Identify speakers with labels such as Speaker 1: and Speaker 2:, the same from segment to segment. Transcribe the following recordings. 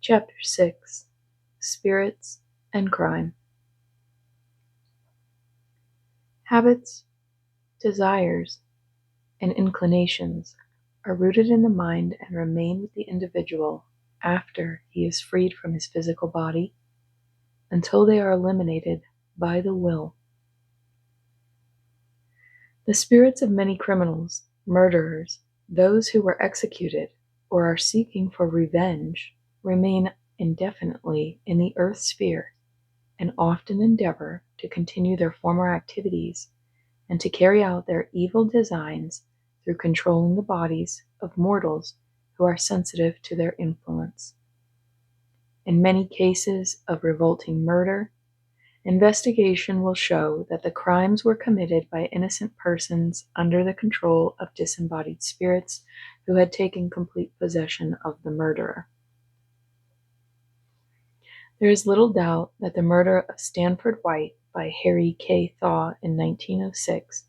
Speaker 1: Chapter 6: Spirits and Crime. Habits, desires, and inclinations are rooted in the mind and remain with the individual after he is freed from his physical body until they are eliminated by the will. The spirits of many criminals, murderers, those who were executed, or are seeking for revenge remain indefinitely in the earth sphere and often endeavor to continue their former activities and to carry out their evil designs through controlling the bodies of mortals who are sensitive to their influence. In many cases of revolting murder, investigation will show that the crimes were committed by innocent persons under the control of disembodied spirits who had taken complete possession of the murderer. There is little doubt that the murder of Stanford White by Harry K. Thaw in 1906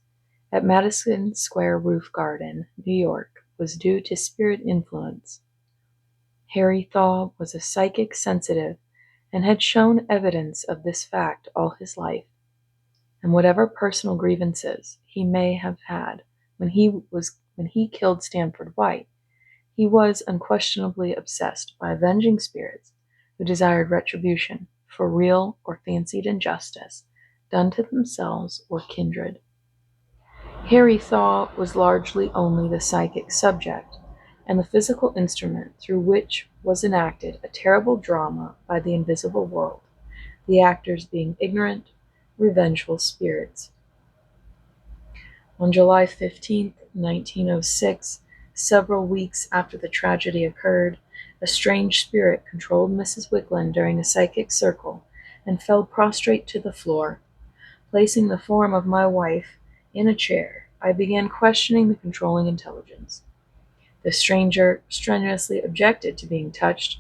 Speaker 1: at Madison Square Roof Garden, New York, was due to spirit influence. Harry Thaw was a psychic sensitive and had shown evidence of this fact all his life, and whatever personal grievances he may have had when he killed Stanford White, he was unquestionably obsessed by avenging spirits who desired retribution for real or fancied injustice done to themselves or kindred. Harry Thaw was largely only the psychic subject and the physical instrument through which was enacted a terrible drama by the invisible world, the actors being ignorant, revengeful spirits. On July 15, 1906, several weeks after the tragedy occurred, a strange spirit controlled Mrs. Wicklund during a psychic circle and fell prostrate to the floor. Placing the form of my wife in a chair, I began questioning the controlling intelligence. The stranger strenuously objected to being touched,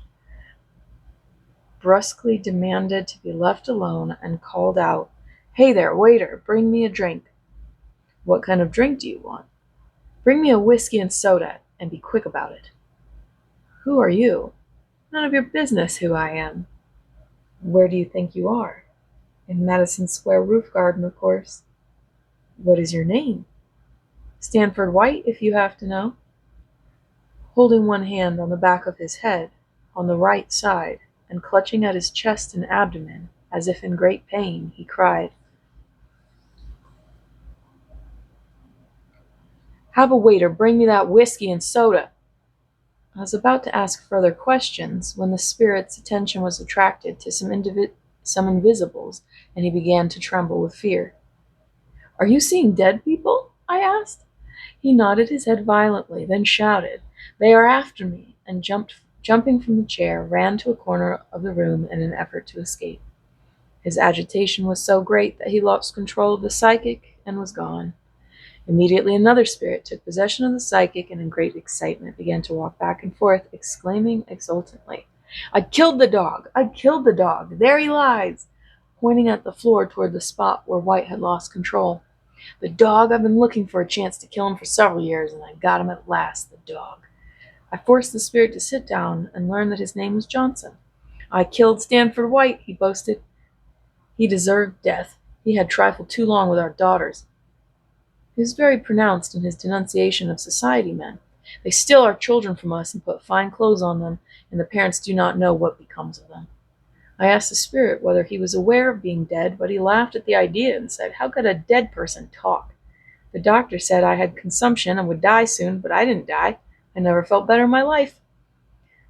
Speaker 1: brusquely demanded to be left alone, and called out, "Hey there, waiter, bring me a drink." "What kind of drink do you want?" "Bring me a whiskey and soda, and be quick about it." "Who are you?" "None of your business who I am." "Where do you think you are?" "In Madison Square Roof Garden, of course." "What is your name?" "Stanford White, if you have to know." Holding one hand on the back of his head, on the right side, and clutching at his chest and abdomen, as if in great pain, he cried, "Have a waiter bring me that whiskey and soda." I was about to ask further questions when the spirit's attention was attracted to some invisibles, and he began to tremble with fear. "Are you seeing dead people?" I asked. He nodded his head violently, then shouted, "They are after me," and jumping from the chair, ran to a corner of the room in an effort to escape. His agitation was so great that he lost control of the psychic and was gone. Immediately another spirit took possession of the psychic and in great excitement began to walk back and forth, exclaiming exultantly, "I killed the dog! I killed the dog! There he lies!" pointing at the floor toward the spot where White had lost control. "The dog! I've been looking for a chance to kill him for several years, and I got him at last, the dog." I forced the spirit to sit down and learned that his name was Johnson. "I killed Stanford White," he boasted. "He deserved death. He had trifled too long with our daughters." He was very pronounced in his denunciation of society men. "They steal our children from us and put fine clothes on them, and the parents do not know what becomes of them." I asked the spirit whether he was aware of being dead, but he laughed at the idea and said, "How could a dead person talk?" The doctor said I had consumption and would die soon, but I didn't die. I never felt better in my life.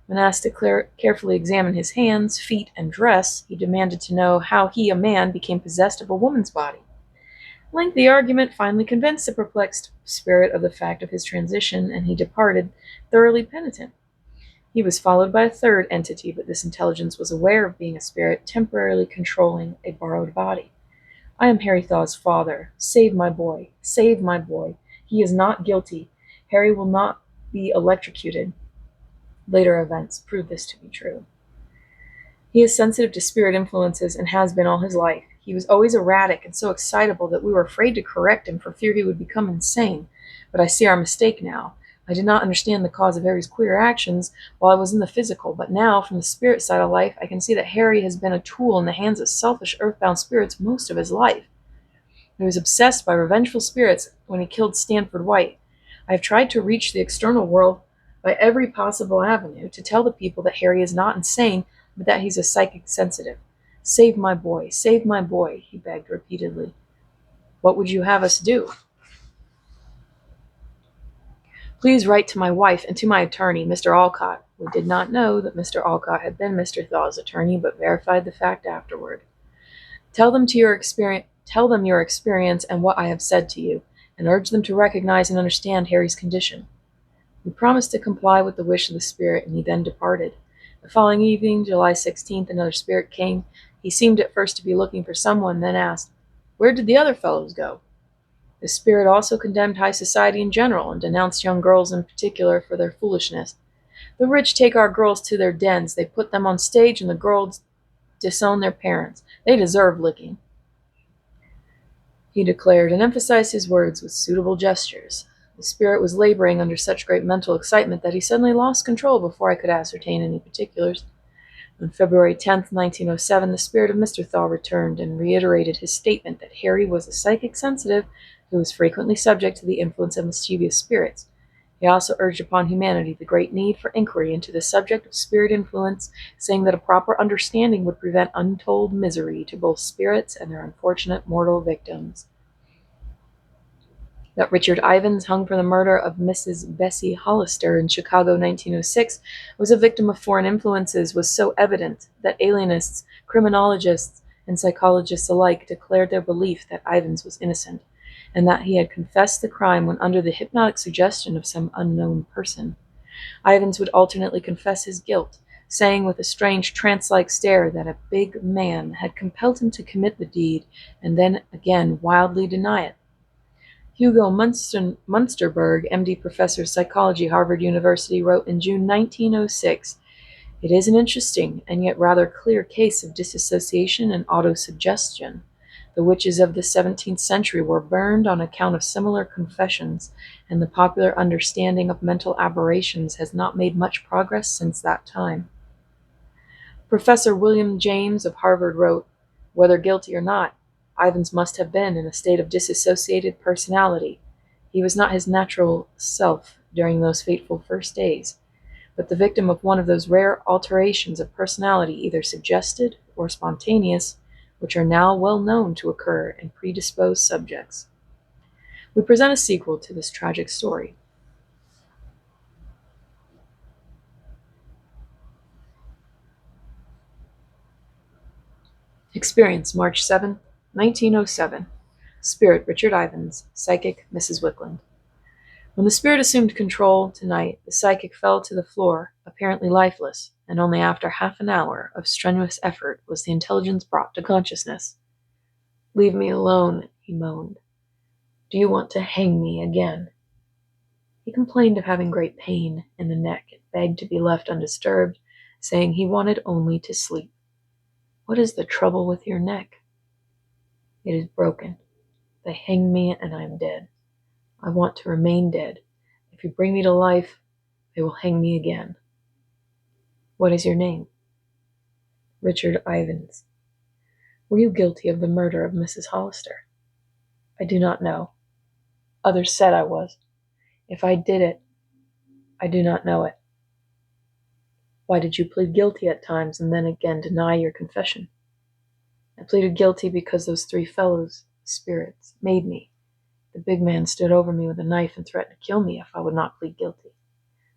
Speaker 1: When asked to carefully examine his hands, feet, and dress, he demanded to know how he, a man, became possessed of a woman's body. Lengthy argument finally convinced the perplexed spirit of the fact of his transition, and he departed, thoroughly penitent. He was followed by a third entity, but this intelligence was aware of being a spirit temporarily controlling a borrowed body. "I am Harry Thaw's father. Save my boy. Save my boy. He is not guilty. Harry will not be electrocuted." Later events proved this to be true. He is sensitive to spirit influences and has been all his life. He was always erratic and so excitable that we were afraid to correct him for fear he would become insane. But I see our mistake now. I did not understand the cause of Harry's queer actions while I was in the physical, but now, from the spirit side of life, I can see that Harry has been a tool in the hands of selfish earthbound spirits most of his life. He was obsessed by revengeful spirits when he killed Stanford White. I have tried to reach the external world by every possible avenue to tell the people that Harry is not insane, but that he's a psychic sensitive. Save my boy, he begged repeatedly. What would you have us do? Please write to my wife and to my attorney, Mr. Alcott. We did not know that Mr. Alcott had been Mr. Thaw's attorney, but verified the fact afterward. Tell them your experience and what I have said to you, and urge them to recognize and understand Harry's condition. We promised to comply with the wish of the spirit, and he then departed. The following evening, July 16th, another spirit came. He seemed at first to be looking for someone, then asked, "Where did the other fellows go?" The spirit also condemned high society in general, and denounced young girls in particular for their foolishness. The rich take our girls to their dens, they put them on stage, and the girls disown their parents. They deserve licking, he declared, and emphasized his words with suitable gestures. The spirit was laboring under such great mental excitement that he suddenly lost control before I could ascertain any particulars. On February 10th, 1907, the spirit of Mr. Thaw returned and reiterated his statement that Harry was a psychic sensitive who was frequently subject to the influence of mischievous spirits. He also urged upon humanity the great need for inquiry into the subject of spirit influence, saying that a proper understanding would prevent untold misery to both spirits and their unfortunate mortal victims. That Richard Ivins, hung for the murder of Mrs. Bessie Hollister in Chicago 1906, was a victim of foreign influences was so evident that alienists, criminologists, and psychologists alike declared their belief that Ivins was innocent, and that he had confessed the crime when under the hypnotic suggestion of some unknown person. Ivins would alternately confess his guilt, saying with a strange trance-like stare that a big man had compelled him to commit the deed, and then again wildly deny it. Hugo Munsterberg, M.D. Professor of Psychology, Harvard University, wrote in June 1906, "It is an interesting and yet rather clear case of disassociation and autosuggestion. The witches of the 17th century were burned on account of similar confessions, and the popular understanding of mental aberrations has not made much progress since that time." Professor William James of Harvard wrote, "Whether guilty or not, Ivins must have been in a state of disassociated personality. He was not his natural self during those fateful first days, but the victim of one of those rare alterations of personality, either suggested or spontaneous, which are now well known to occur in predisposed subjects." We present a sequel to this tragic story. Experience, March 7, 1907. Spirit, Richard Ivins. Psychic, Mrs. Wickland. When the spirit assumed control tonight, the psychic fell to the floor, apparently lifeless, and only after half an hour of strenuous effort was the intelligence brought to consciousness. "Leave me alone," he moaned. "Do you want to hang me again?" He complained of having great pain in the neck and begged to be left undisturbed, saying he wanted only to sleep. "What is the trouble with your neck?" "It is broken. They hanged me and I am dead. I want to remain dead. If you bring me to life, they will hang me again." "What is your name?" "Richard Ivins." "Were you guilty of the murder of Mrs. Hollister?" "I do not know. Others said I was. If I did it, I do not know it." "Why did you plead guilty at times and then again deny your confession?" "I pleaded guilty because those three fellows, spirits, made me. The big man stood over me with a knife and threatened to kill me if I would not plead guilty.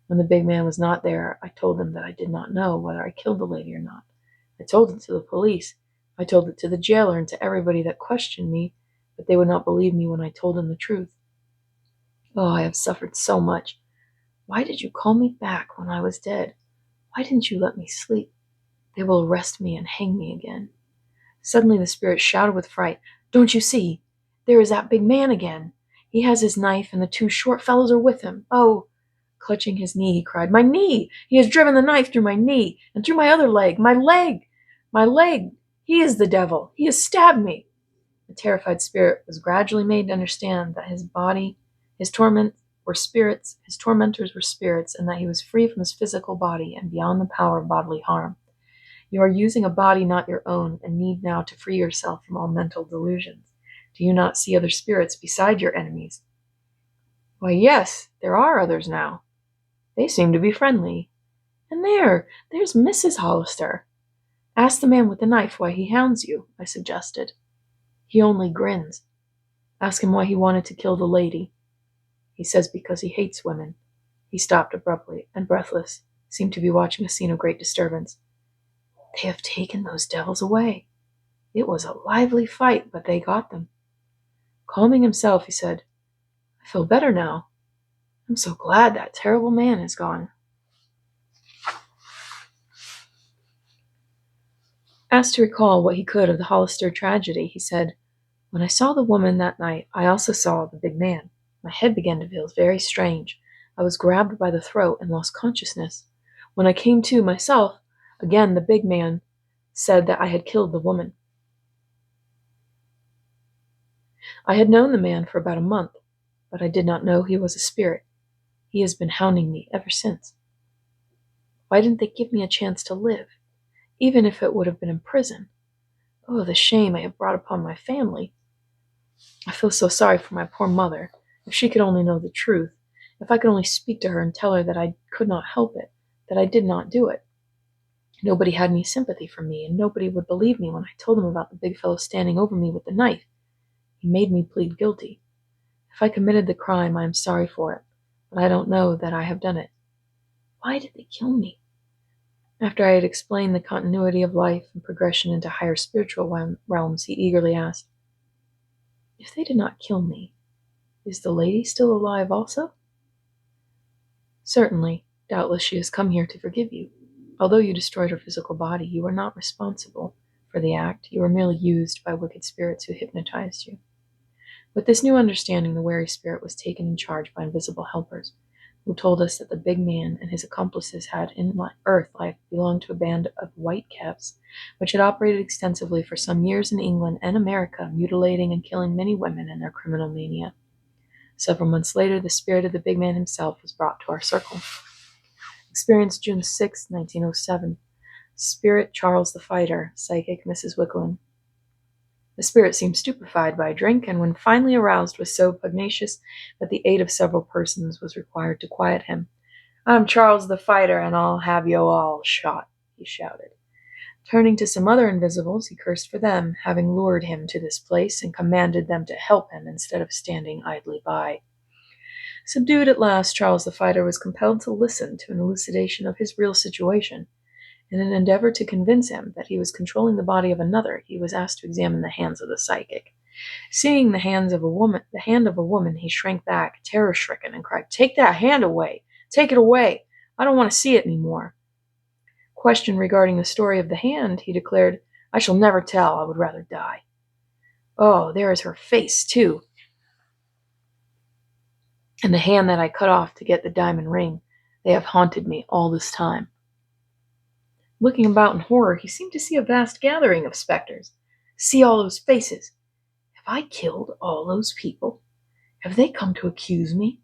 Speaker 1: When the big man was not there, I told them that I did not know whether I killed the lady or not. I told it to the police. I told it to the jailer and to everybody that questioned me, but they would not believe me when I told them the truth. Oh, I have suffered so much. Why did you call me back when I was dead? Why didn't you let me sleep? They will arrest me and hang me again." Suddenly the spirit shouted with fright, "Don't you see? There is that big man again. He has his knife, and the two short fellows are with him. Oh!" Clutching his knee, he cried, "My knee! He has driven the knife through my knee, and through my other leg! My leg! My leg! He is the devil! He has stabbed me!" The terrified spirit was gradually made to understand that his torment were spirits, his tormentors were spirits, and that he was free from his physical body and beyond the power of bodily harm. You are using a body not your own, and need now to free yourself from all mental delusions. Do you not see other spirits beside your enemies? Why, yes, there are others now. They seem to be friendly. And there's Mrs. Hollister. Ask the man with the knife why he hounds you, I suggested. He only grins. Ask him why he wanted to kill the lady. He says because he hates women. He stopped abruptly and, breathless, seemed to be watching a scene of great disturbance. They have taken those devils away. It was a lively fight, but they got them. Calming himself, he said, I feel better now. I'm so glad that terrible man is gone. Asked to recall what he could of the Hollister tragedy, he said, When I saw the woman that night, I also saw the big man. My head began to feel very strange. I was grabbed by the throat and lost consciousness. When I came to myself, again the big man said that I had killed the woman. I had known the man for about a month, but I did not know he was a spirit. He has been hounding me ever since. Why didn't they give me a chance to live, even if it would have been in prison? Oh, the shame I have brought upon my family. I feel so sorry for my poor mother. If she could only know the truth, if I could only speak to her and tell her that I could not help it, that I did not do it. Nobody had any sympathy for me, and nobody would believe me when I told them about the big fellow standing over me with the knife. He made me plead guilty. If I committed the crime, I am sorry for it, but I don't know that I have done it. Why did they kill me? After I had explained the continuity of life and progression into higher spiritual realms, he eagerly asked, If they did not kill me, is the lady still alive also? Certainly. Doubtless she has come here to forgive you. Although you destroyed her physical body, you were not responsible for the act. You were merely used by wicked spirits who hypnotized you. With this new understanding, the wary spirit was taken in charge by invisible helpers, who told us that the big man and his accomplices had, in earth life, belonged to a band of whitecaps, which had operated extensively for some years in England and America, mutilating and killing many women in their criminal mania. Several months later, the spirit of the big man himself was brought to our circle. Experienced June 6, 1907. Spirit Charles the Fighter, psychic Mrs. Wicklin. The spirit seemed stupefied by drink, and when finally aroused was so pugnacious that the aid of several persons was required to quiet him. I'm Charles the Fighter, and I'll have you all shot, he shouted. Turning to some other invisibles, he cursed for them, having lured him to this place, and commanded them to help him instead of standing idly by. Subdued at last, Charles the Fighter was compelled to listen to an elucidation of his real situation. In an endeavor to convince him that he was controlling the body of another, he was asked to examine the hands of the psychic. Seeing the hand of a woman, he shrank back, terror-stricken, and cried, Take that hand away! Take it away! I don't want to see it any more. Questioned regarding the story of the hand, he declared, I shall never tell, I would rather die. Oh, there is her face, too. And the hand that I cut off to get the diamond ring. They have haunted me all this time. Looking about in horror, he seemed to see a vast gathering of specters. See all those faces. Have I killed all those people? Have they come to accuse me?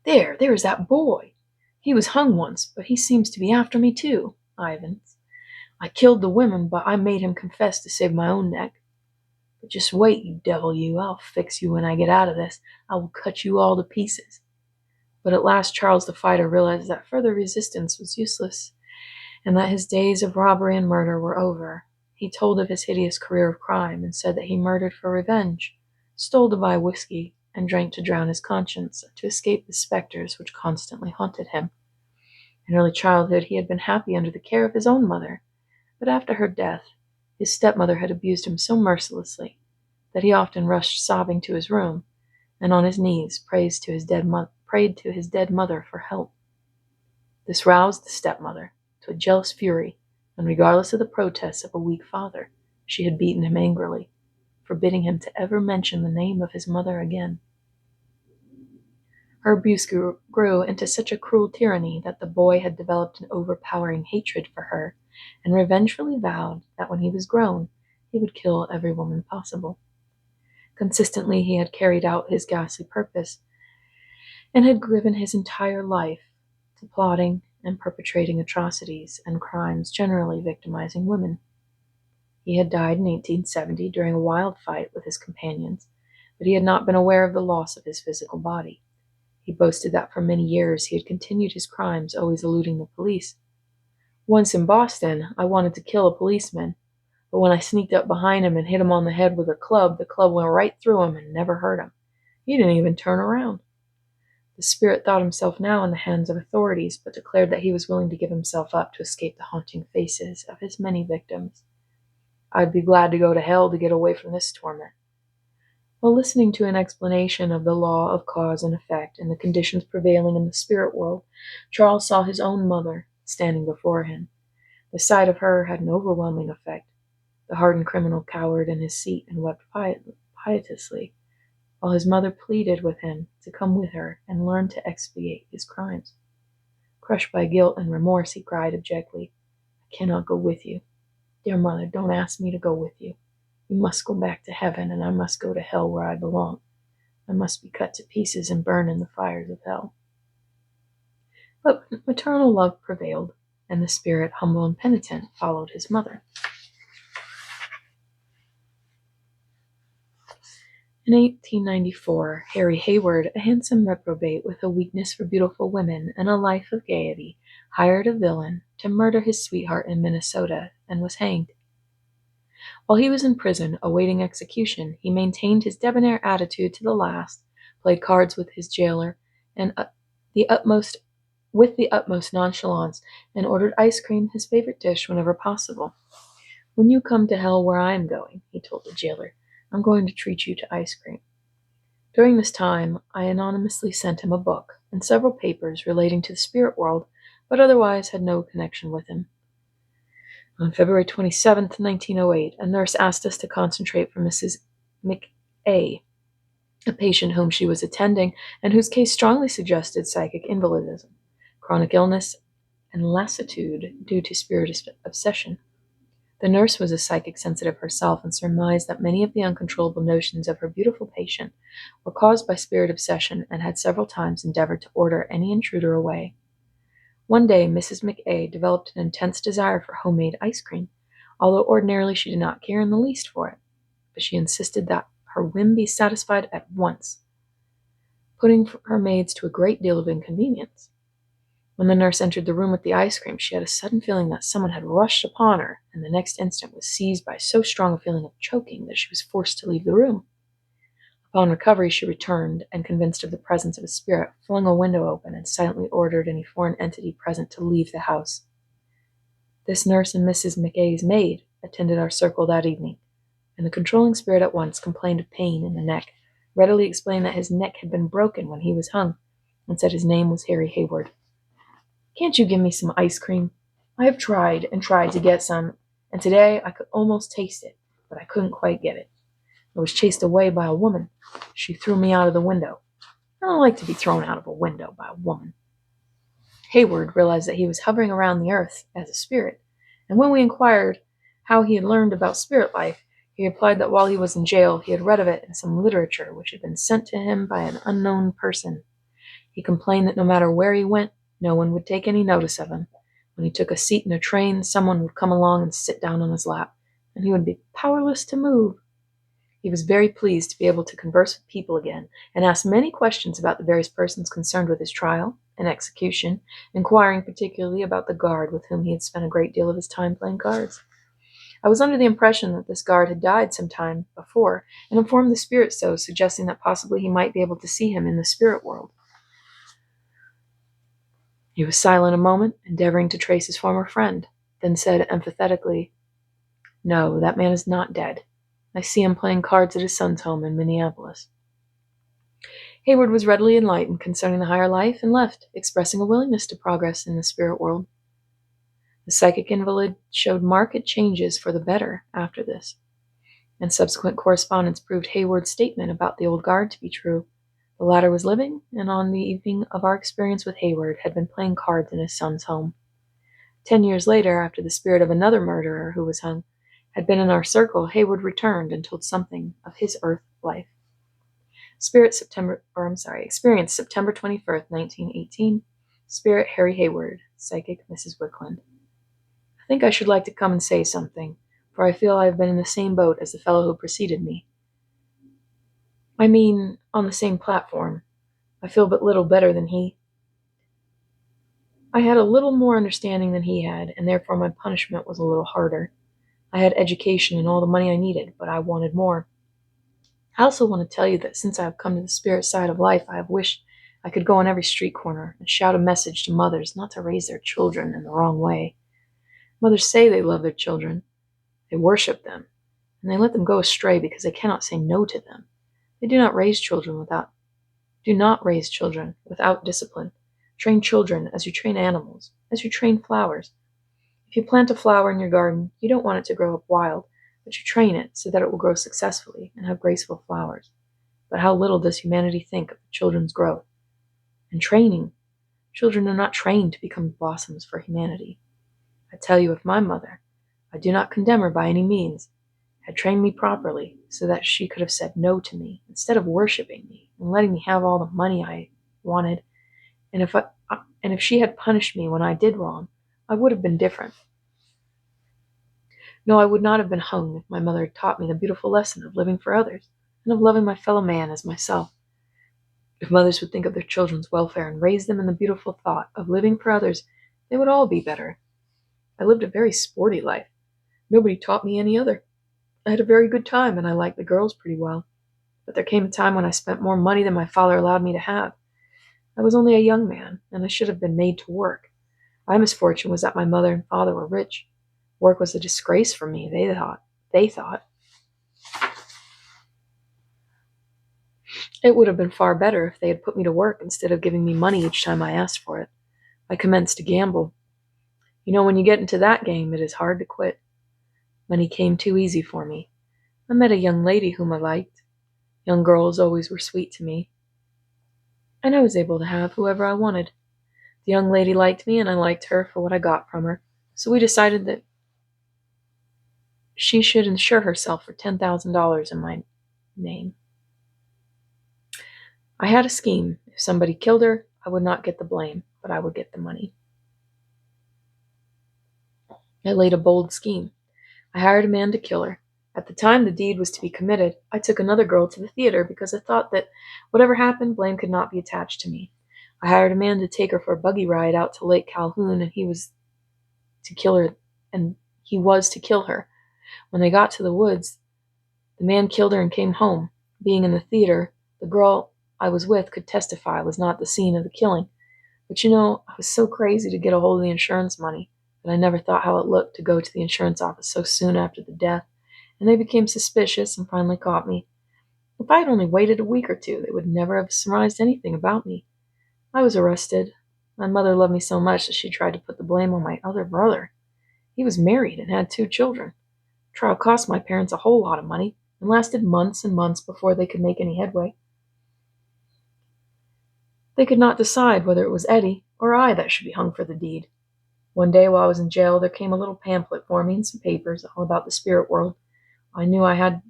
Speaker 1: There is that boy. He was hung once, but he seems to be after me too, Ivans. I killed the women, but I made him confess to save my own neck. But just wait, you devil you. I'll fix you when I get out of this. I will cut you all to pieces. But at last Charles the Fighter realized that further resistance was useless, and that his days of robbery and murder were over. He told of his hideous career of crime, and said that he murdered for revenge, stole to buy whiskey, and drank to drown his conscience, to escape the specters which constantly haunted him. In early childhood he had been happy under the care of his own mother, but after her death, his stepmother had abused him so mercilessly that he often rushed sobbing to his room, and on his knees prayed to his dead mother for help. This roused the stepmother to a jealous fury, and regardless of the protests of a weak father, she had beaten him angrily, forbidding him to ever mention the name of his mother again. Her abuse grew into such a cruel tyranny that the boy had developed an overpowering hatred for her, and revengefully vowed that when he was grown, he would kill every woman possible. Consistently he had carried out his ghastly purpose, and had given his entire life to plotting and perpetrating atrocities and crimes, generally victimizing women. He had died in 1870 during a wild fight with his companions, but he had not been aware of the loss of his physical body. He boasted that for many years he had continued his crimes, always eluding the police. Once in Boston, I wanted to kill a policeman, but when I sneaked up behind him and hit him on the head with a club, the club went right through him and never hurt him. He didn't even turn around. The spirit thought himself now in the hands of authorities, but declared that he was willing to give himself up to escape the haunting faces of his many victims. I'd be glad to go to hell to get away from this torment. While listening to an explanation of the law of cause and effect and the conditions prevailing in the spirit world, Charles saw his own mother standing before him. The sight of her had an overwhelming effect. The hardened criminal cowered in his seat and wept piteously, while his mother pleaded with him to come with her and learn to expiate his crimes. Crushed by guilt and remorse, he cried abjectly, "I cannot go with you. Dear mother, don't ask me to go with you. You must go back to heaven, and I must go to hell where I belong. I must be cut to pieces and burned in the fires of hell." But maternal love prevailed, and the spirit, humble and penitent, followed his mother. In 1894, Harry Hayward, a handsome reprobate with a weakness for beautiful women and a life of gaiety, hired a villain to murder his sweetheart in Minnesota and was hanged. While he was in prison awaiting execution, he maintained his debonair attitude to the last, played cards with his jailer, and with the utmost nonchalance, and ordered ice cream, his favorite dish, whenever possible. "When you come to hell where I am going," he told the jailer, "I'm going to treat you to ice cream." During this time, I anonymously sent him a book and several papers relating to the spirit world, but otherwise had no connection with him. On February 27, 1908, a nurse asked us to concentrate for Mrs. McA, a patient whom she was attending and whose case strongly suggested psychic invalidism, chronic illness, and lassitude due to spirit obsession. The nurse was a psychic sensitive herself and surmised that many of the uncontrollable notions of her beautiful patient were caused by spirit obsession and had several times endeavored to order any intruder away. One day, Mrs. McA developed an intense desire for homemade ice cream, although ordinarily she did not care in the least for it, but she insisted that her whim be satisfied at once, putting her maids to a great deal of inconvenience. When the nurse entered the room with the ice cream, she had a sudden feeling that someone had rushed upon her, and the next instant was seized by so strong a feeling of choking that she was forced to leave the room. Upon recovery, she returned, and convinced of the presence of a spirit, flung a window open and silently ordered any foreign entity present to leave the house. This nurse and Mrs. McA's maid attended our circle that evening, and the controlling spirit at once complained of pain in the neck, readily explained that his neck had been broken when he was hung, and said his name was Harry Hayward. "Can't you give me some ice cream? I have tried and tried to get some, and today I could almost taste it, but I couldn't quite get it. I was chased away by a woman. She threw me out of the window. I don't like to be thrown out of a window by a woman." Hayward realized that he was hovering around the earth as a spirit, and when we inquired how he had learned about spirit life, he replied that while he was in jail, he had read of it in some literature which had been sent to him by an unknown person. He complained that no matter where he went, no one would take any notice of him. When he took a seat in a train, someone would come along and sit down on his lap, and he would be powerless to move. He was very pleased to be able to converse with people again, and asked many questions about the various persons concerned with his trial and execution, inquiring particularly about the guard with whom he had spent a great deal of his time playing cards. I was under the impression that this guard had died some time before, and informed the spirit so, suggesting that possibly he might be able to see him in the spirit world. He was silent a moment, endeavoring to trace his former friend, then said emphatically, "No, that man is not dead. I see him playing cards at his son's home in Minneapolis." Hayward was readily enlightened concerning the higher life and left, expressing a willingness to progress in the spirit world. The psychic invalid showed marked changes for the better after this, and subsequent correspondence proved Hayward's statement about the old guard to be true. The latter was living, and on the evening of our experience with Hayward had been playing cards in his son's home. 10 years later, after the spirit of another murderer who was hung had been in our circle, Hayward returned and told something of his earth life. Experience September 21st, 1918. Spirit Harry Hayward, Psychic Mrs. Wickland. I think I should like to come and say something, for I feel I have been in the same boat as the fellow who preceded me. I mean, on the same platform. I feel but little better than he. I had a little more understanding than he had, and therefore my punishment was a little harder. I had education and all the money I needed, but I wanted more. I also want to tell you that since I have come to the spirit side of life, I have wished I could go on every street corner and shout a message to mothers not to raise their children in the wrong way. Mothers say they love their children, they worship them, and they let them go astray because they cannot say no to them. They do not raise children without discipline. Train children as you train animals, as you train flowers. If you plant a flower in your garden, you don't want it to grow up wild, but you train it so that it will grow successfully and have graceful flowers. But how little does humanity think of the children's growth? And training. Children are not trained to become blossoms for humanity. I tell you, if my mother, I do not condemn her by any means, had trained me properly so that she could have said no to me instead of worshiping me and letting me have all the money I wanted, and if she had punished me when I did wrong, I would have been different. No, I would not have been hung if my mother had taught me the beautiful lesson of living for others and of loving my fellow man as myself. If mothers would think of their children's welfare and raise them in the beautiful thought of living for others, they would all be better. I lived a very sporty life. Nobody taught me any other. I had a very good time, and I liked the girls pretty well. But there came a time when I spent more money than my father allowed me to have. I was only a young man, and I should have been made to work. My misfortune was that my mother and father were rich. Work was a disgrace for me, they thought. It would have been far better if they had put me to work instead of giving me money each time I asked for it. I commenced to gamble. You know, when you get into that game, it is hard to quit. Money came too easy for me. I met a young lady whom I liked. Young girls always were sweet to me. And I was able to have whoever I wanted. The young lady liked me, and I liked her for what I got from her. So we decided that she should insure herself for $10,000 in my name. I had a scheme. If somebody killed her, I would not get the blame, but I would get the money. I laid a bold scheme. I hired a man to kill her. At the time the deed was to be committed, I took another girl to the theater because I thought that whatever happened, blame could not be attached to me. I hired a man to take her for a buggy ride out to Lake Calhoun, and he was to kill her. When they got to the woods, the man killed her and came home. Being in the theater, the girl I was with could testify I was not the scene of the killing. But you know, I was so crazy to get a hold of the insurance money that I never thought how it looked to go to the insurance office so soon after the death, and they became suspicious and finally caught me. If I had only waited a week or two, they would never have surmised anything about me. I was arrested. My mother loved me so much that she tried to put the blame on my other brother. He was married and had 2 children. The trial cost my parents a whole lot of money and lasted months and months before they could make any headway. They could not decide whether it was Eddie or I that should be hung for the deed. One day while I was in jail, there came a little pamphlet for me and some papers all about the spirit world. I knew I had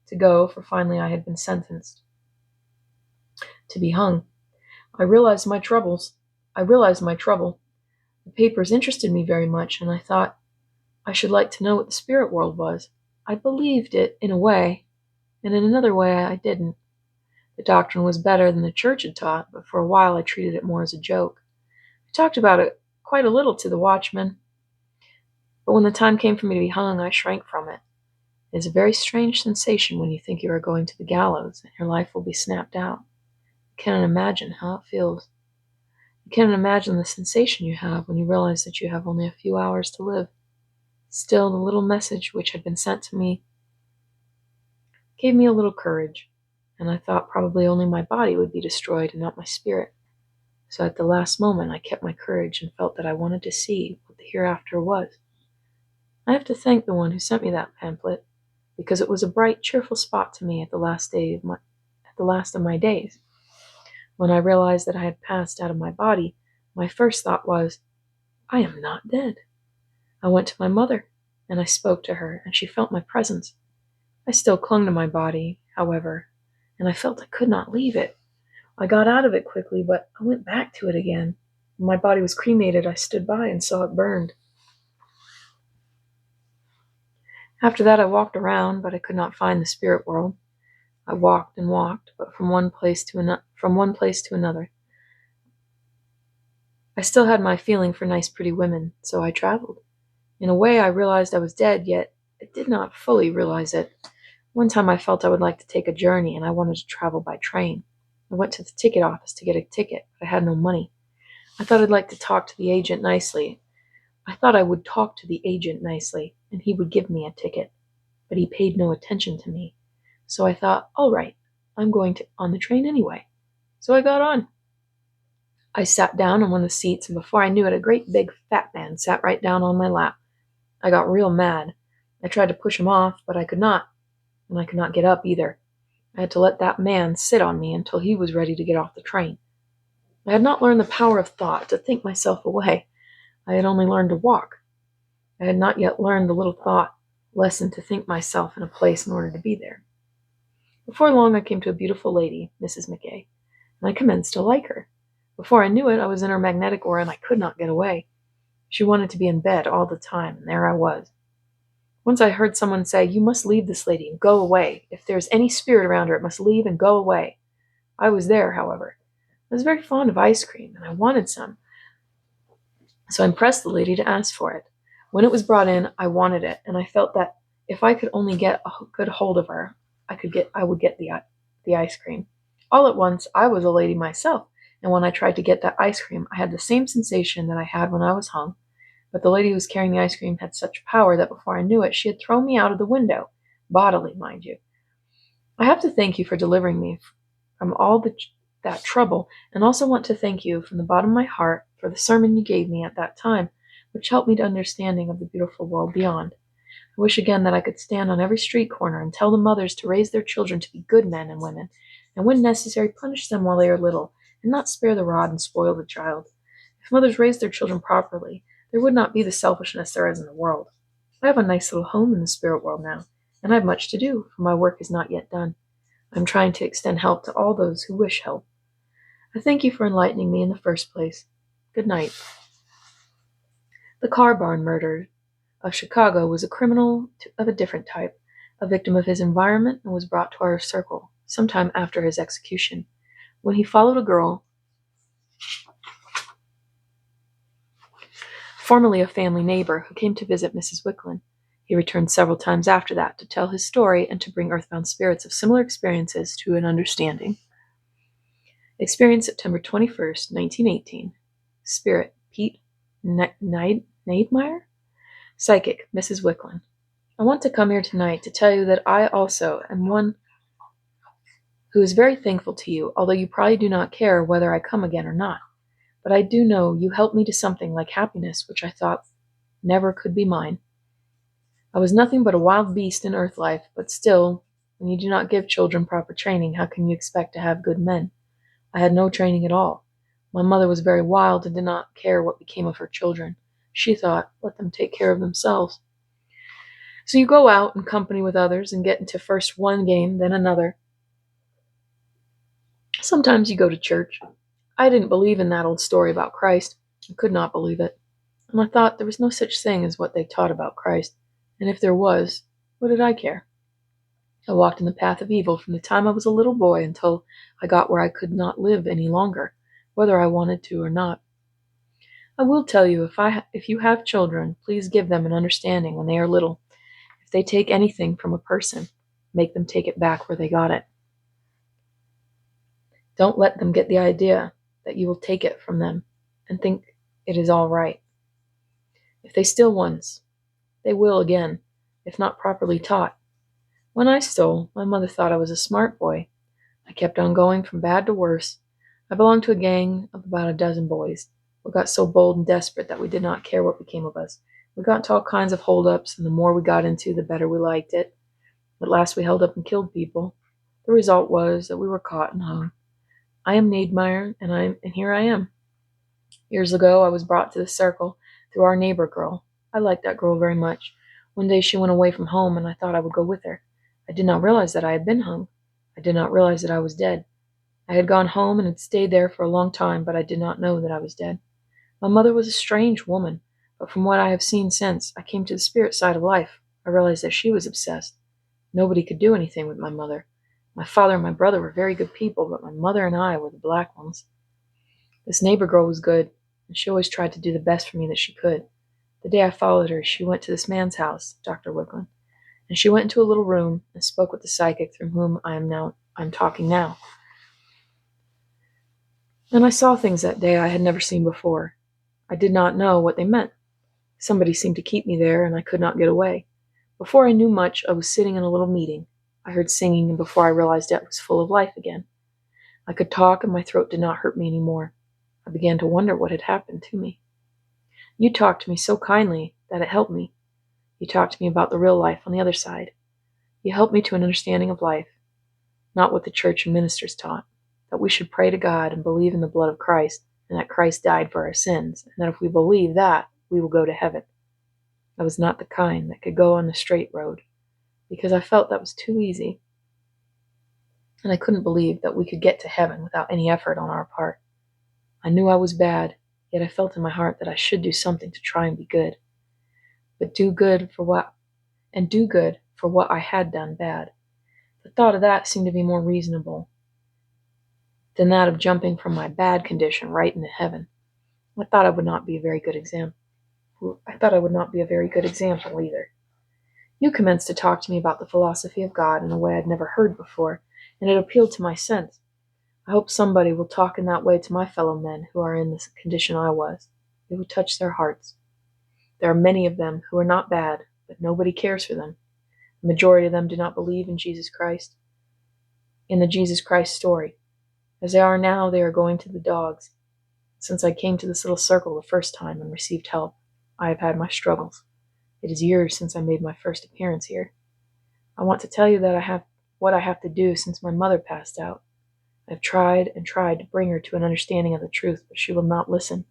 Speaker 1: to go, for finally I had been sentenced to be hung. I realized my trouble. The papers interested me very much, and I thought I should like to know what the spirit world was. I believed it in a way, and in another way I didn't. The doctrine was better than the church had taught, but for a while I treated it more as a joke. I talked about it quite a little to the watchman, but when the time came for me to be hung, I shrank from it. It is a very strange sensation when you think you are going to the gallows and your life will be snapped out. You cannot imagine how it feels. You cannot imagine the sensation you have when you realize that you have only a few hours to live. Still, the little message which had been sent to me gave me a little courage, and I thought probably only my body would be destroyed and not my spirit. So at the last moment I kept my courage and felt that I wanted to see what the hereafter was. I have to thank the one who sent me that pamphlet, because it was a bright, cheerful spot to me at the last of my days. When I realized that I had passed out of my body, my first thought was, I am not dead. I went to my mother, and I spoke to her, and she felt my presence. I still clung to my body, however, and I felt I could not leave it. I got out of it quickly, but I went back to it again. When my body was cremated, I stood by and saw it burned. After that, I walked around, but I could not find the spirit world. I walked and walked, but from one place to another. I still had my feeling for nice, pretty women, so I traveled. In a way, I realized I was dead, yet I did not fully realize it. One time I felt I would like to take a journey, and I wanted to travel by train. I went to the ticket office to get a ticket, but I had no money. I thought I'd like to talk to the agent nicely. I thought I would talk to the agent nicely, and he would give me a ticket. But he paid no attention to me. So I thought, all right, I'm going on the train anyway. So I got on. I sat down on one of the seats, and before I knew it, a great big fat man sat right down on my lap. I got real mad. I tried to push him off, but I could not, and I could not get up either. I had to let that man sit on me until he was ready to get off the train. I had not learned the power of thought to think myself away. I had only learned to walk. I had not yet learned the little thought lesson to think myself in a place in order to be there. Before long, I came to a beautiful lady, Mrs. McKay, and I commenced to like her. Before I knew it, I was in her magnetic aura and I could not get away. She wanted to be in bed all the time, and there I was. Once I heard someone say, "You must leave this lady and go away. If there is any spirit around her, it must leave and go away." I was there, however. I was very fond of ice cream, and I wanted some, so I impressed the lady to ask for it. When it was brought in, I wanted it, and I felt that if I could only get a good hold of her, I would get the ice cream. All at once, I was a lady myself, and when I tried to get that ice cream, I had the same sensation that I had when I was hung. But the lady who was carrying the ice cream had such power that before I knew it, she had thrown me out of the window, bodily, mind you. I have to thank you for delivering me from that trouble, and also want to thank you from the bottom of my heart for the sermon you gave me at that time, which helped me to understanding of the beautiful world beyond. I wish again that I could stand on every street corner and tell the mothers to raise their children to be good men and women, and when necessary, punish them while they are little, and not spare the rod and spoil the child. If mothers raised their children properly, there would not be the selfishness there is in the world. I have a nice little home in the spirit world now, and I have much to do, for my work is not yet done. I am trying to extend help to all those who wish help. I thank you for enlightening me in the first place. Good night. The car barn murderer of Chicago was a criminal of a different type, a victim of his environment, and was brought to our circle sometime after his execution, when he followed a girl, formerly a family neighbor, who came to visit Mrs. Wicklin. He returned several times after that to tell his story and to bring earthbound spirits of similar experiences to an understanding. Experience September 21st, 1918. Spirit Pete Neidmeyer. Psychic Mrs. Wicklin. I want to come here tonight to tell you that I also am one who is very thankful to you, although you probably do not care whether I come again or not. But I do know you helped me to something like happiness which I thought never could be mine. I was nothing but a wild beast in earth life, but still, when you do not give children proper training, how can you expect to have good men? I had no training at all. My mother was very wild and did not care what became of her children. She thought, let them take care of themselves. So you go out in company with others and get into first one game, then another. Sometimes you go to church. I didn't believe in that old story about Christ. I could not believe it. And I thought there was no such thing as what they taught about Christ. And if there was, what did I care? I walked in the path of evil from the time I was a little boy until I got where I could not live any longer, whether I wanted to or not. I will tell you, if you have children, please give them an understanding when they are little. If they take anything from a person, make them take it back where they got it. Don't let them get the idea that you will take it from them and think it is all right. If they steal once, they will again, if not properly taught. When I stole, my mother thought I was a smart boy. I kept on going from bad to worse. I belonged to a gang of about a dozen boys. We got so bold and desperate that we did not care what became of us. We got into all kinds of hold-ups, and the more we got into, the better we liked it. At last we held up and killed people. The result was that we were caught and hung. I am Neidmeyer, and here I am. Years ago, I was brought to the circle through our neighbor girl. I liked that girl very much. One day she went away from home, and I thought I would go with her. I did not realize that I had been hung. I did not realize that I was dead. I had gone home and had stayed there for a long time, but I did not know that I was dead. My mother was a strange woman, but from what I have seen since I came to the spirit side of life, I realized that she was obsessed. Nobody could do anything with my mother. My father and my brother were very good people, but my mother and I were the black ones. This neighbor girl was good, and she always tried to do the best for me that she could. The day I followed her, she went to this man's house, Dr. Wicklund, and she went into a little room and spoke with the psychic through whom I'm talking now. And I saw things that day I had never seen before. I did not know what they meant. Somebody seemed to keep me there, and I could not get away. Before I knew much, I was sitting in a little meeting. I heard singing, and before I realized it, I was full of life again. I could talk, and my throat did not hurt me any more. I began to wonder what had happened to me. You talked to me so kindly that it helped me. You talked to me about the real life on the other side. You helped me to an understanding of life, not what the church and ministers taught, that we should pray to God and believe in the blood of Christ, and that Christ died for our sins, and that if we believe that, we will go to heaven. I was not the kind that could go on the straight road, because I felt that was too easy, and I couldn't believe that we could get to heaven without any effort on our part. I knew I was bad, yet I felt in my heart that I should do something to try and be good. But do good for what I had done bad. The thought of that seemed to be more reasonable than that of jumping from my bad condition right into heaven. I thought I would not be a very good example. Either. You commenced to talk to me about the philosophy of God in a way I'd never heard before, and it appealed to my sense. I hope somebody will talk in that way to my fellow men who are in the condition I was. It would touch their hearts. There are many of them who are not bad, but nobody cares for them. The majority of them do not believe in Jesus Christ, in the Jesus Christ story. As they are now, they are going to the dogs. Since I came to this little circle the first time and received help, I have had my struggles. It is years since I made my first appearance here. I want to tell you that I have what I have to do since my mother passed out. I have tried and tried to bring her to an understanding of the truth, but she will not listen.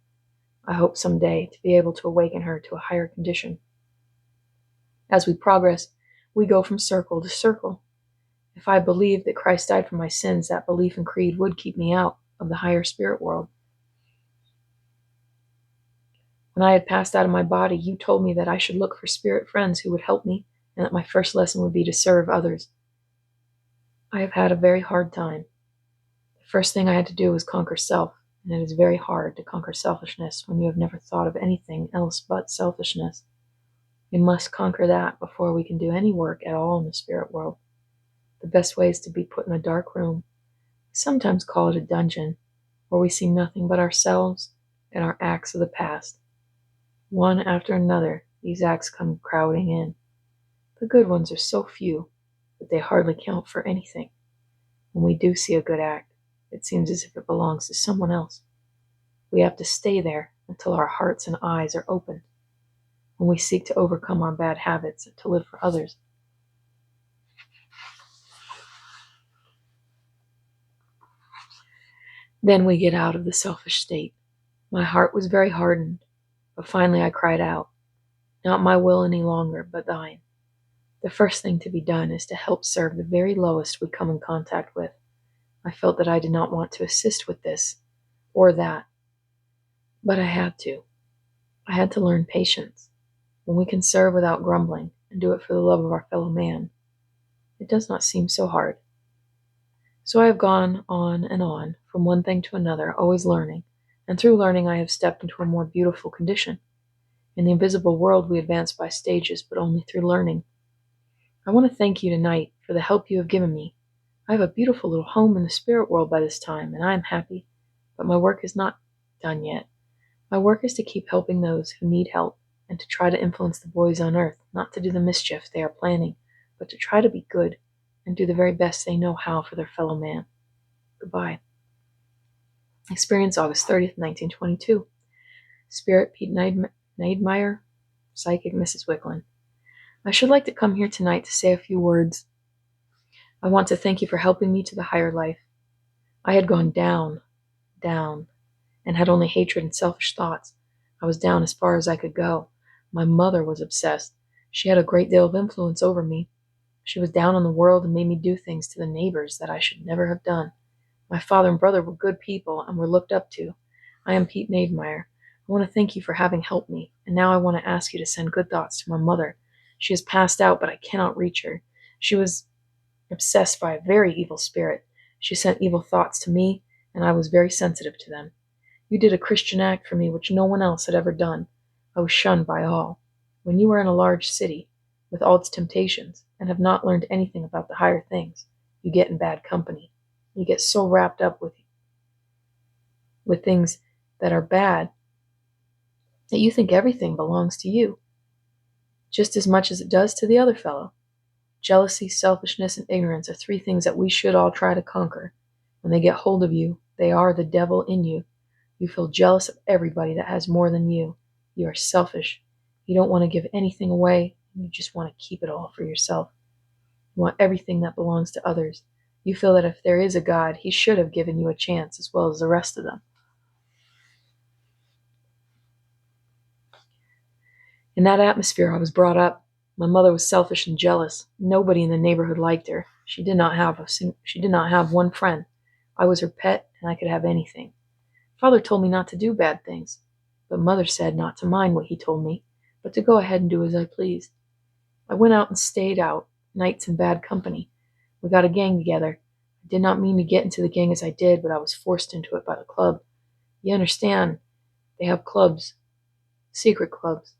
Speaker 1: I hope someday to be able to awaken her to a higher condition. As we progress, we go from circle to circle. If I believed that Christ died for my sins, that belief and creed would keep me out of the higher spirit world. When I had passed out of my body, you told me that I should look for spirit friends who would help me, and that my first lesson would be to serve others. I have had a very hard time. The first thing I had to do was conquer self, and it is very hard to conquer selfishness when you have never thought of anything else but selfishness. We must conquer that before we can do any work at all in the spirit world. The best way is to be put in a dark room. We sometimes call it a dungeon, where we see nothing but ourselves and our acts of the past. One after another, these acts come crowding in. The good ones are so few that they hardly count for anything. When we do see a good act, it seems as if it belongs to someone else. We have to stay there until our hearts and eyes are opened. When we seek to overcome our bad habits and to live for others, then we get out of the selfish state. My heart was very hardened, but finally I cried out, not my will any longer, but thine. The first thing to be done is to help serve the very lowest we come in contact with. I felt that I did not want to assist with this or that, but I had to. I had to learn patience. When we can serve without grumbling and do it for the love of our fellow man, it does not seem so hard. So I have gone on, from one thing to another, always learning, and through learning I have stepped into a more beautiful condition. In the invisible world we advance by stages, but only through learning. I want to thank you tonight for the help you have given me. I have a beautiful little home in the spirit world by this time, and I am happy, but my work is not done yet. My work is to keep helping those who need help, and to try to influence the boys on earth, not to do the mischief they are planning, but to try to be good and do the very best they know how for their fellow man. Goodbye. Experience August 30th, 1922. Spirit Pete Neidmeyer, Psychic Mrs. Wicklund. I should like to come here tonight to say a few words. I want to thank you for helping me to the higher life. I had gone down, and had only hatred and selfish thoughts. I was down as far as I could go. My mother was obsessed. She had a great deal of influence over me. She was down on the world and made me do things to the neighbors that I should never have done. My father and brother were good people and were looked up to. I am Pete Nademeyer. I want to thank you for having helped me, and now I want to ask you to send good thoughts to my mother. She has passed out, but I cannot reach her. She was obsessed by a very evil spirit. She sent evil thoughts to me, and I was very sensitive to them. You did a Christian act for me which no one else had ever done. I was shunned by all. When you are in a large city, with all its temptations, and have not learned anything about the higher things, you get in bad company. You get so wrapped up with things that are bad that you think everything belongs to you, just as much as it does to the other fellow. Jealousy, selfishness, and ignorance are three things that we should all try to conquer. When they get hold of you, they are the devil in you. You feel jealous of everybody that has more than you. You are selfish. You don't want to give anything away. You just want to keep it all for yourself. You want everything that belongs to others. You feel that if there is a God, he should have given you a chance as well as the rest of them. In that atmosphere I was brought up. My mother was selfish and jealous. Nobody in the neighborhood liked her. She did not have one friend. I was her pet, and I could have anything. Father told me not to do bad things, but Mother said not to mind what he told me, but to go ahead and do as I pleased. I went out and stayed out nights in bad company. We got a gang together. I did not mean to get into the gang as I did, but I was forced into it by the club. You understand, they have clubs, secret clubs.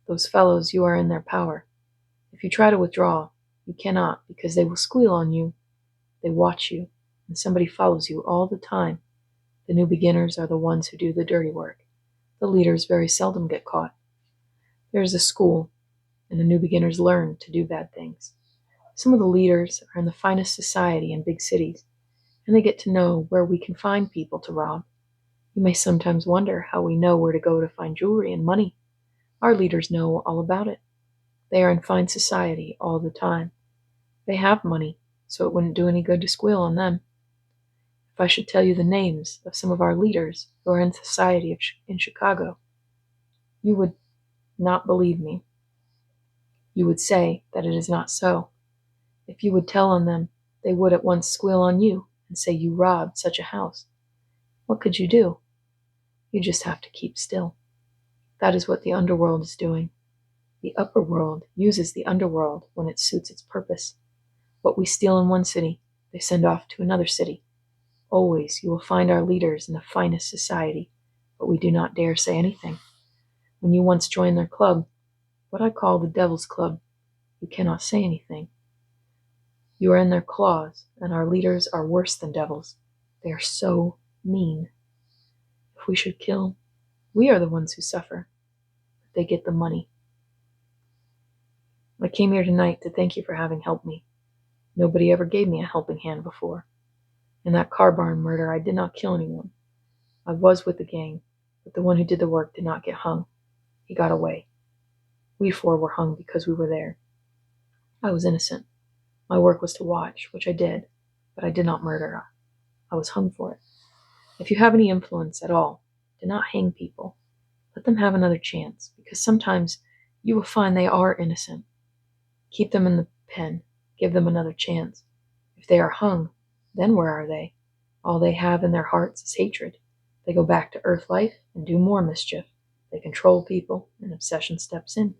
Speaker 1: Those fellows, you are in their power. If you try to withdraw, you cannot, because they will squeal on you. They watch you, and somebody follows you all the time. The new beginners are the ones who do the dirty work. The leaders very seldom get caught. There is a school, and the new beginners learn to do bad things. Some of the leaders are in the finest society in big cities, and they get to know where we can find people to rob. You may sometimes wonder how we know where to go to find jewelry and money. Our leaders know all about it. They are in fine society all the time. They have money, so it wouldn't do any good to squeal on them. If I should tell you the names of some of our leaders who are in society in Chicago, you would not believe me. You would say that it is not so. If you would tell on them, they would at once squeal on you and say you robbed such a house. What could you do? You just have to keep still. That is what the underworld is doing. The upper world uses the underworld when it suits its purpose. What we steal in one city, they send off to another city. Always you will find our leaders in the finest society, but we do not dare say anything. When you once join their club, what I call the Devil's Club, you cannot say anything. You are in their claws, and our leaders are worse than devils. They are so mean. If we should kill, we are the ones who suffer, but they get the money. I came here tonight to thank you for having helped me. Nobody ever gave me a helping hand before. In that car barn murder, I did not kill anyone. I was with the gang, but the one who did the work did not get hung. He got away. We four were hung because we were there. I was innocent. My work was to watch, which I did, but I did not murder. I was hung for it. If you have any influence at all, do not hang people. Let them have another chance, because sometimes you will find they are innocent. Keep them in the pen. Give them another chance. If they are hung, then where are they? All they have in their hearts is hatred. They go back to earth life and do more mischief. They control people, and obsession steps in.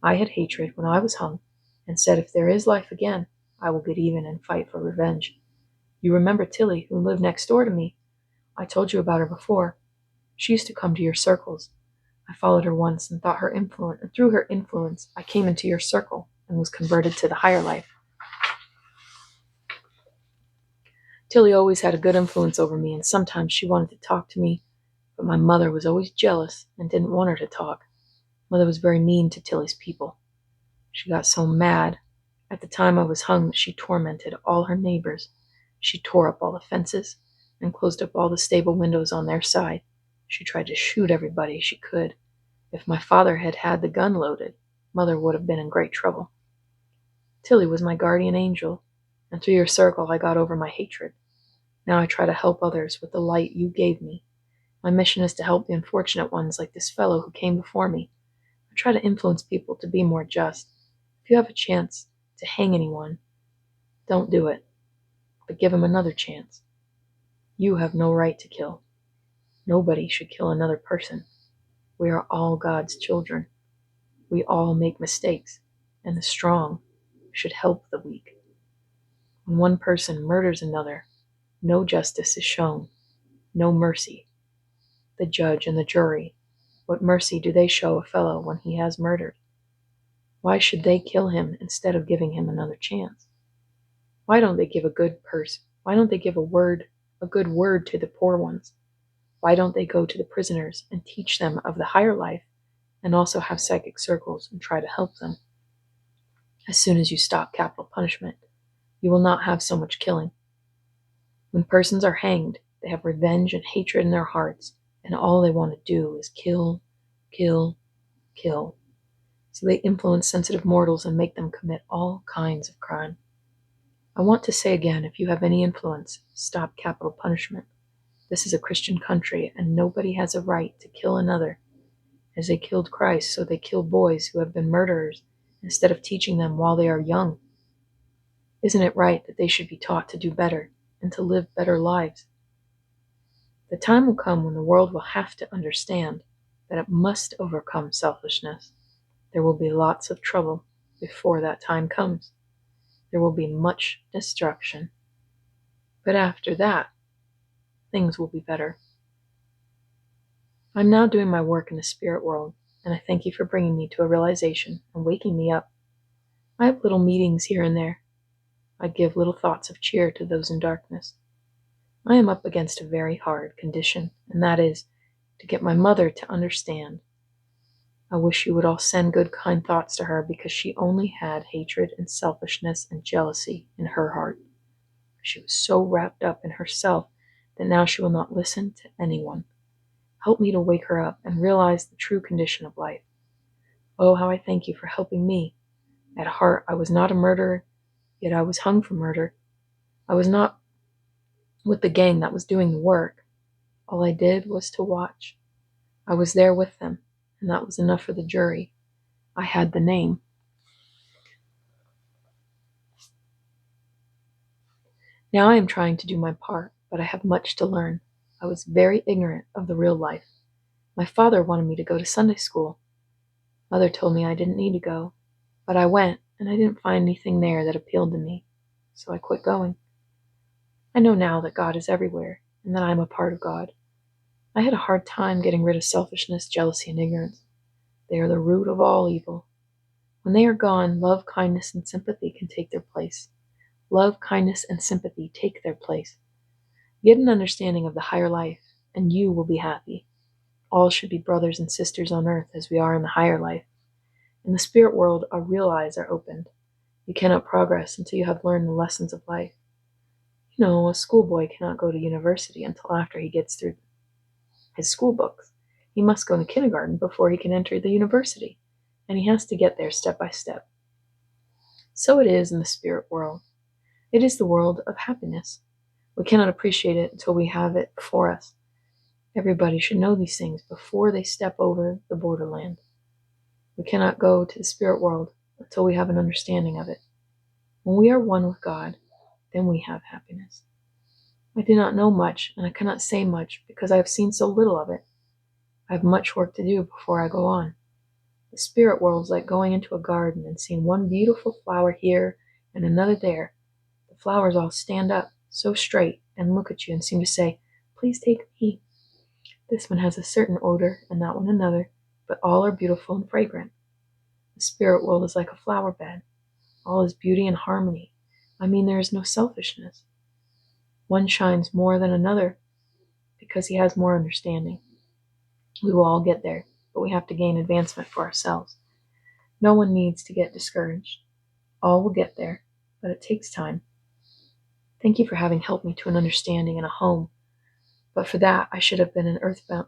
Speaker 1: I had hatred when I was hung, and said if there is life again, I will get even and fight for revenge. You remember Tilly, who lived next door to me? I told you about her before. She used to come to your circles. I followed her once and through her influence, I came into your circle and was converted to the higher life. Tilly always had a good influence over me, and sometimes she wanted to talk to me, but my mother was always jealous and didn't want her to talk. Mother was very mean to Tilly's people. She got so mad at the time I was hung that she tormented all her neighbors. She tore up all the fences and closed up all the stable windows on their side. She tried to shoot everybody she could. If my father had had the gun loaded, Mother would have been in great trouble. Tilly was my guardian angel, and through your circle I got over my hatred. Now I try to help others with the light you gave me. My mission is to help the unfortunate ones like this fellow who came before me. I try to influence people to be more just. If you have a chance to hang anyone, don't do it, but give him another chance. You have no right to kill. Nobody should kill another person. We are all God's children. We all make mistakes, and the strong should help the weak. When one person murders another, no justice is shown, no mercy. The judge and the jury, what mercy do they show a fellow when he has murdered? Why should they kill him instead of giving him another chance? Why don't they give a good word to the poor ones? Why don't they go to the prisoners and teach them of the higher life and also have psychic circles and try to help them? As soon as you stop capital punishment, you will not have so much killing. When persons are hanged, they have revenge and hatred in their hearts, and all they want to do is kill, kill, kill. So they influence sensitive mortals and make them commit all kinds of crime. I want to say again, if you have any influence, stop capital punishment. This is a Christian country, and nobody has a right to kill another. As they killed Christ, so they kill boys who have been murderers instead of teaching them while they are young. Isn't it right that they should be taught to do better and to live better lives? The time will come when the world will have to understand that it must overcome selfishness. There will be lots of trouble before that time comes. There will be much destruction. But after that, things will be better. I'm now doing my work in the spirit world, and I thank you for bringing me to a realization and waking me up. I have little meetings here and there. I give little thoughts of cheer to those in darkness. I am up against a very hard condition, and that is to get my mother to understand. I wish you would all send good, kind thoughts to her, because she only had hatred and selfishness and jealousy in her heart. She was so wrapped up in herself that now she will not listen to anyone. Help me to wake her up and realize the true condition of life. Oh, how I thank you for helping me. At heart, I was not a murderer, yet I was hung for murder. I was not with the gang that was doing the work. All I did was to watch. I was there with them, and that was enough for the jury. I had the name. Now I am trying to do my part, but I have much to learn. I was very ignorant of the real life. My father wanted me to go to Sunday school. Mother told me I didn't need to go, but I went, and I didn't find anything there that appealed to me, so I quit going. I know now that God is everywhere, and that I am a part of God. I had a hard time getting rid of selfishness, jealousy, and ignorance. They are the root of all evil. When they are gone, love, kindness, and sympathy can take their place. Love, kindness, and sympathy take their place. Get an understanding of the higher life, and you will be happy. All should be brothers and sisters on earth as we are in the higher life. In the spirit world, our real eyes are opened. You cannot progress until you have learned the lessons of life. You know, a schoolboy cannot go to university until after he gets through his school books. He must go to kindergarten before he can enter the university, and he has to get there step by step. So it is in the spirit world. It is the world of happiness. We cannot appreciate it until we have it before us. Everybody should know these things before they step over the borderland. We cannot go to the spirit world until we have an understanding of it. When we are one with God, then we have happiness. I do not know much, and I cannot say much because I have seen so little of it. I have much work to do before I go on. The spirit world is like going into a garden and seeing one beautiful flower here and another there. The flowers all stand up so straight and look at you and seem to say, "Please take me." This one has a certain odor and that one another, but all are beautiful and fragrant. The spirit world is like a flower bed. All is beauty and harmony. I mean, there is no selfishness. One shines more than another because he has more understanding. We will all get there, but we have to gain advancement for ourselves. No one needs to get discouraged. All will get there, but it takes time. Thank you for having helped me to an understanding and a home. But for that, I should have been an earthbound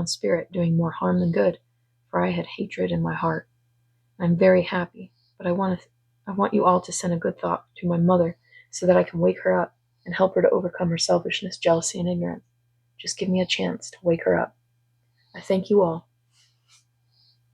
Speaker 1: spirit doing more harm than good, for I had hatred in my heart. I'm very happy, but I want you all to send a good thought to my mother so that I can wake her up and help her to overcome her selfishness, jealousy, and ignorance. Just give me a chance to wake her up. I thank you all.